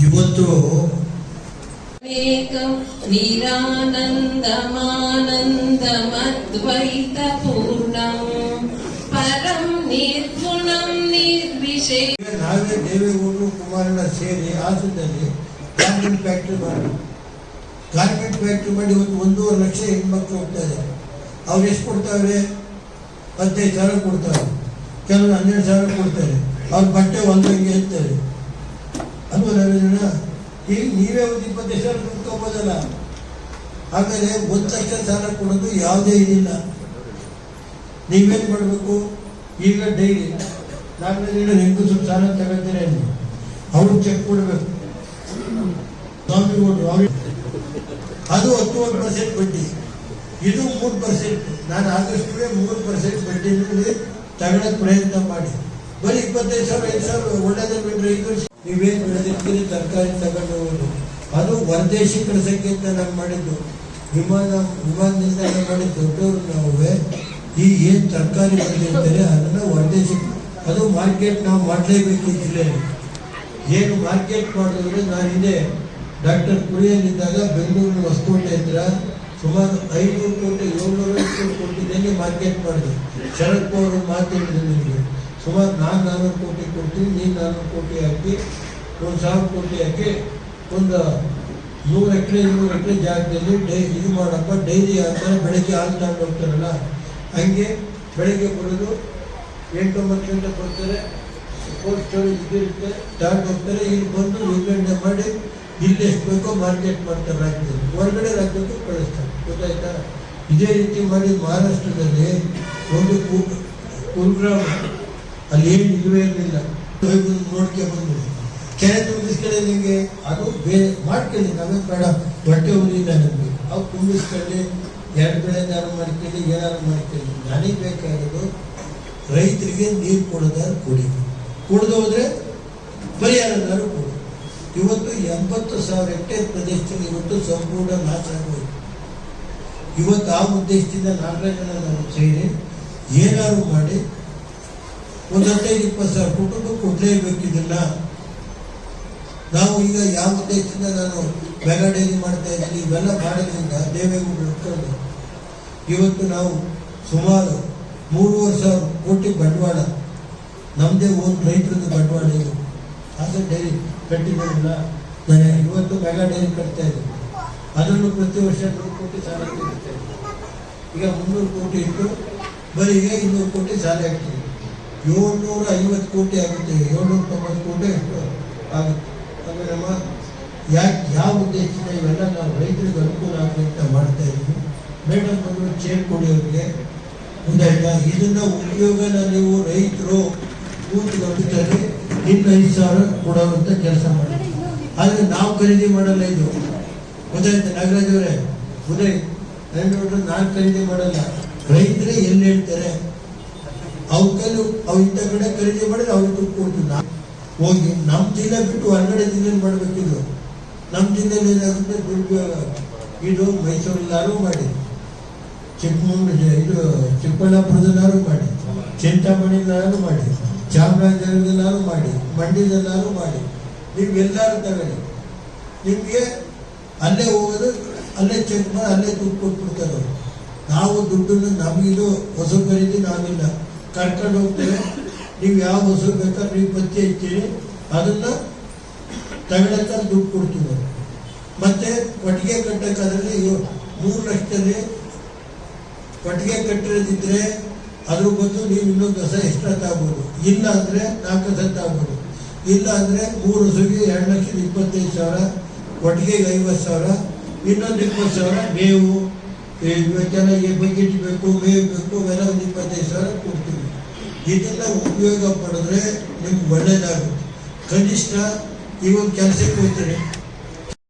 ಇವತ್ತು ನಿರಾನಂದಮಾನಂದಮದ್ವೈತಪೂರ್ಣಂ ಪರಂ ನಿರ್ಗುಣಂ ನಿರ್ವಿಶೇಷ. ನಾವೇ ದೇವೇಗೌಡರು ಕುಮಾರಣ್ಣ ಸೇರಿ ಹಾಸನದಲ್ಲಿ ಗಾರ್ಮೆಂಟ್ ಫ್ಯಾಕ್ಟ್ರಿ ಮಾಡಿ ಇವತ್ತು 1.5 ಲಕ್ಷ ಹೆಣ್ಮಕ್ಳು ಹೋಗ್ತಾ ಇದ್ದಾರೆ. ಅವ್ರು ಎಷ್ಟು ಕೊಡ್ತಾವ್ರೆ? 15,000 ಕೊಡ್ತಾರೆ, ಕೆಲವರು 12,000 ಕೊಡ್ತಾರೆ. ಅವ್ರ ಬಟ್ಟೆ ಒಂದಂಗೆ ಹೇಳ್ತಾರೆ. ಅದು ರವೀಂದ್ರ ಈಗ ನೀವೇ ಒಂದು 25,000 ದುಡ್ಕೋಬೋದಲ್ಲ. ಆಮೇಲೆ 1 ಲಕ್ಷ ಸಾಲ ಕೊಡೋದು ಯಾವುದೇ ಇದಿಲ್ಲ. ನೀವೇನು ಮಾಡಬೇಕು? ಈಗ ಡೈಲಿ 4 ದಿನ ಹೆಂಗಸರು ಸಾಲ ತಗೋತಾರೆ ಅಲ್ಲಿ, ಅವ್ರು ಚೆಕ್ ಕೊಡಬೇಕು. ಸ್ವಾಮಿಗೌಡರು ಅದು 10% ಬಡ್ಡಿ, ಇದು 3%. ನಾನು ಆದಷ್ಟು 3% ಬಡ್ಡಿನಲ್ಲಿ ತಗೊಳ್ಳೋಕೆ ಪ್ರಯತ್ನ ಮಾಡಿ. ಬರೀ 25,000 5,000 ಒಳ್ಳೆದ ಬಿಟ್ಟರೆ 5 ವರ್ಷ ನೀವೇನು ಬೆಳೆದಿರ್ತೀರಿ ತರಕಾರಿ ತಗೊಂಡು ಹೋಗೋದು. ಅದು ಹೊರದೇಶಿ ಕಳಿಸೋಕ್ಕೆ ಅಂತ ನಾವು ಮಾಡಿದ್ದು, ವಿಮಾನ ನಿಲ್ದಾಣ ಮಾಡಿ ದೊಡ್ಡವರು ನಾವೇ ಈ ಏನು ತರಕಾರಿ ಬೆಳೆದಿರ್ತಾರೆ ಅದನ್ನು ಹೊರದೇಶಕ್ಕೆ, ಅದು ಮಾರ್ಕೆಟ್ ನಾವು ಮಾಡಲೇಬೇಕು. ಜಿಲ್ಲೆಯಲ್ಲಿ ಏನು ಮಾರ್ಕೆಟ್ ಮಾಡಿದ್ರೆ ನಾನು ಇದೆ ಡಾಕ್ಟರ್ ಕುರಿಯಲ್ಲಿದ್ದಾಗ ಬೆಂಗಳೂರಿನ ಹೊಸಕೋಟೆ ಹತ್ರ ಸುಮಾರು 500 ಕೋಟಿ 700 ಕೋಟಿದಂಗೆ ಮಾರ್ಕೆಟ್ ಮಾಡಿದೆ. ಶರದ್ ಪವಾರ್ ಮಾತಾಡಿದ್ರು ನಿಮಗೆ ಸುಮಾರು 400 ಕೋಟಿ ಕೊಡ್ತೀವಿ, ನೀನು 400 ಕೋಟಿ ಹಾಕಿ 1,000 ಕೋಟಿ ಹಾಕಿ ಒಂದು 100 ಎಕರೆ ಜಾಗದಲ್ಲಿ ಇದು ಮಾಡಪ್ಪ. ಡೈರಿ ಹಾಕ್ತಾರೆ, ಬೆಳಗ್ಗೆ ಹಾಲು ತಗೊಂಡು ಹೋಗ್ತಾರಲ್ಲ ಹಂಗೆ ಬೆಳಗ್ಗೆ ಬರೋದು 8-9 ಗಂಟೆ ಬರ್ತಾರೆ, ಕೋಲ್ಡ್ ಸ್ಟೋರೇಜ್ ಇದಿರುತ್ತೆ, ತಗೊಂಡು ಹೋಗ್ತಾರೆ. ಇಲ್ಲಿ ಬಂದು ವಿಂಗಡಣೆ ಮಾಡಿ ಇಲ್ಲಿ ಎಷ್ಟು ಬೇಕೋ ಮಾರ್ಕೆಟ್ ಮಾಡ್ತಾರೆ. ರಾಜ್ಯದಲ್ಲಿ ಹೊರಗಡೆ ರಾಜ್ಯಕ್ಕೂ ಕಳಿಸ್ತಾರೆ. ಗೊತ್ತಾಯ್ತಾ? ಇದೇ ರೀತಿ ಮಾಡಿ ಮಹಾರಾಷ್ಟ್ರದಲ್ಲಿ ಒಂದು ಕುಲ್ಗ್ರಾಮ್ ಅಲ್ಲಿ ಏನು ಇಲ್ಲವೇ ಇರಲಿಲ್ಲ, ನೋಡ್ಕೆ ಬಂದ್ಬಿಡಿ. ಕೆರೆ ತುಂಬಿಸ್ಕೊಳ್ಳಿ, ನಿಮಗೆ ಅದು ಬೇರೆ ಮಾಡ್ಕೊಳ್ಳಿ, ನಾವೇನು ಬೇಡ ಹೊಟ್ಟೆ ಉರಿಲ್ಲ ನಮಗೆ. ಅವು ತುಂಬಿಸ್ಕೊಳ್ಳಿ, 2 ಬೆಳೆನಾರು ಮಾಡ್ಕೊಳ್ಳಿ, ಏನಾರು ಮಾಡ್ಕೊಳ್ಳಿ. ನನಗೆ ಬೇಕಾಗಿರೋದು ರೈತರಿಗೆ ನೀರು ಕೊಡೋದಾದ್ರು ಕೊಡಿ, ಕುಡ್ದು ಹೋದ್ರೆ ಪರಿಹಾರದಾರು ಕೊಡಿ. ಇವತ್ತು 80,000 ಹೆಕ್ಟೇರ್ ಪ್ರದೇಶದಲ್ಲಿ ಇವತ್ತು ಸಂಪೂರ್ಣ ನಾಶ ಆಗೋಯ್ತು. ಇವತ್ತು ಆ ಉದ್ದೇಶದಿಂದ 4 ಜನ ನಾವು ಸೇರಿ ಏನಾದ್ರು ಮಾಡಿ ಒಂದು 15-20,000 ಕುಟುಂಬ ಕೊಡಲೇಬೇಕಿದನ್ನ. ನಾವು ಈಗ ಯಾವ ಉದ್ದೇಶದಿಂದ ನಾನು ಮೆಗಾ ಡೈರಿ ಮಾಡ್ತಾ ಇದ್ದೀನಿ, ಇವೆಲ್ಲ ಮಾಡೋದ್ರಿಂದ ದೇವೇಗೌಡರು ಇಟ್ಕೊಂಡು ಇವತ್ತು ನಾವು ಸುಮಾರು 3,500 ಕೋಟಿ ಬಂಡವಾಳ ನಮ್ಮದೇ ಒಂದು ರೈತರದ್ದು ಬಂಡವಾಳ ಇದು. ಹಾಸನ ಡೈರಿ ಕಟ್ಟಿದ್ದಿಲ್ಲ, ನಾನು ಇವತ್ತು ಮೆಗಾ ಡೈರಿ ಕಟ್ತಾ ಇದ್ದೀನಿ. ಅದನ್ನು ಪ್ರತಿ ವರ್ಷ 100 ಕೋಟಿ ಸಾಲ ತೆಗಿತಾ ಇದ್ದೀನಿ. ಈಗ 300 ಕೋಟಿ ಇಟ್ಟು ಬರೀ ಈಗ 200 ಕೋಟಿ ಸಾಲ ಆಗ್ತದೆ. 750 ಕೋಟಿ ಆಗುತ್ತೆ, 790 ಕೋಟಿ ಎಷ್ಟು ಆಗುತ್ತೆ. ಅಂದರೆ ನಮ್ಮ ಯಾವ ಉದ್ದೇಶದಿಂದ ಇವೆಲ್ಲ ನಾವು ರೈತರಿಗೆ ಅನುಕೂಲ ಆಗಲಿ ಅಂತ ಮಾಡ್ತಾ ಇದ್ದೀವಿ. ಮೇಡಮ್ ಬಂದು ಚೇರ್ ಕೊಡಿ ಅವ್ರಿಗೆ, ಗೊತ್ತಾಯ್ತಾ? ಇದನ್ನ ಉಪಯೋಗನ ನೀವು ರೈತರು ಕೂತ್ಕೊಂಡಿದ್ದಾರೆ ಇನ್ನು 5,000 ಕೊಡೋವಂಥ ಕೆಲಸ ಮಾಡಿ. ಆದರೆ ನಾವು ಖರೀದಿ ಮಾಡಲ್ಲ, ಇದು ಗೊತ್ತಾಯ್ತು ನಾಗರಾಜ್ ಅವರೇ? ಉದಯ್ ನೋಡ್ರೆ ನಾನು ಖರೀದಿ ಮಾಡಲ್ಲ, ರೈತರೇ ಎಲ್ಲಿ ಹೇಳ್ತಾರೆ ಅವ್ರ ಕೈಲಿ ಅವ್ರು ಇಂಥ ಕಡೆ ಖರೀದಿ ಮಾಡಿದ್ರೆ ಅವ್ರಿಗೆ ದುಡ್ಡು ಕೊಡ್ತೀವಿ. ನಾವು ಹೋಗಿ ನಮ್ಮ ಜಿಲ್ಲೆ ಬಿಟ್ಟು ಹೊರಗಡೆ ಜಿಲ್ಲೆ ಮಾಡಬೇಕಿದು. ನಮ್ಮ ಜಿಲ್ಲೆಯಲ್ಲಿ ಏನಾಗುತ್ತೆ ದುರುಪಯೋಗ. ಇದು ಮೈಸೂರಲ್ಲಾರು ಮಾಡಿ, ಇದು ಚಿಕ್ಕಬಳ್ಳಾಪುರದಲ್ಲಾರು ಮಾಡಿ, ಚಿಂತಾಮಣಿಲಾರು ಮಾಡಿ, ಚಾಮರಾಜನಗರದಲ್ಲಾರು ಮಾಡಿ, ಮಂಡ್ಯದಲ್ಲಾರು ಮಾಡಿ, ನೀವು ಎಲ್ಲರೂ ತಗೊಳ್ಳಿ. ನಿಮಗೆ ಅಲ್ಲೇ ಹೋಗೋದು, ಅಲ್ಲೇ ಚೆಕ್ ಮಾಡಿ ಅಲ್ಲೇ ದುಡ್ಡು ಕೊಟ್ಬಿಡ್ತಾರೆ ಅವರು. ನಾವು ದುಡ್ಡನ್ನು ನಮಗಿದು ಹೊಸ ಖರೀದಿ ನಾವಿಲ್ಲ, ಕರ್ಕೊಂಡು ಹೋಗ್ತೇವೆ. ನೀವು ಯಾವ ಹೊಸರು ಬೇಕಾದ್ರೆ ನೀವು ಪತ್ತೆ ಇರ್ತೀರಿ, ಅದನ್ನು ತಗೊಳಕ್ಕೆ ದುಡ್ಡು ಕೊಡ್ತೀವಿ. ಮತ್ತು ಕೊಟ್ಟಿಗೆ ಕಟ್ಟೋಕ್ಕಾದ್ರಲ್ಲಿ 3 ಲಕ್ಷದಲ್ಲಿ ಕೊಟ್ಟಿಗೆ ಕಟ್ಟಿರೋದಿದ್ರೆ ಅದ್ರ ಬದಲು ನೀವು ಇನ್ನೊಂದು ಹೊಸ ಎಕ್ಸ್ಟ್ರಾ ತಗೋಬೋದು. ಇಲ್ಲ ಅಂದರೆ 4 ಹೊಸ ತಗೋಬೋದು. ಇಲ್ಲ ಅಂದರೆ 3 ಹೊಸಗೆ 2,25,000, ಕೊಟ್ಟಿಗೆಗೆ 50,000, ಇನ್ನೊಂದು 20,000 ಮೇವು, ಚೆನ್ನಾಗಿ ಬಕೆಟ್ ಬೇಕು, ಮೇವು ಬೇಕು, ಅವೆಲ್ಲ ಒಂದು 25,000 ಕೊಡ್ತೀವಿ. ಇದೆಲ್ಲ ಉಪಯೋಗ ಪಡೆದ್ರೆ ನಿಮ್ಗೆ ಒಳ್ಳೇದಾಗುತ್ತೆ. ಕನಿಷ್ಠ ಈ ಒಂದು ಕೆಲಸಕ್ಕೆ ಹೋಗ್ತೀರಿ,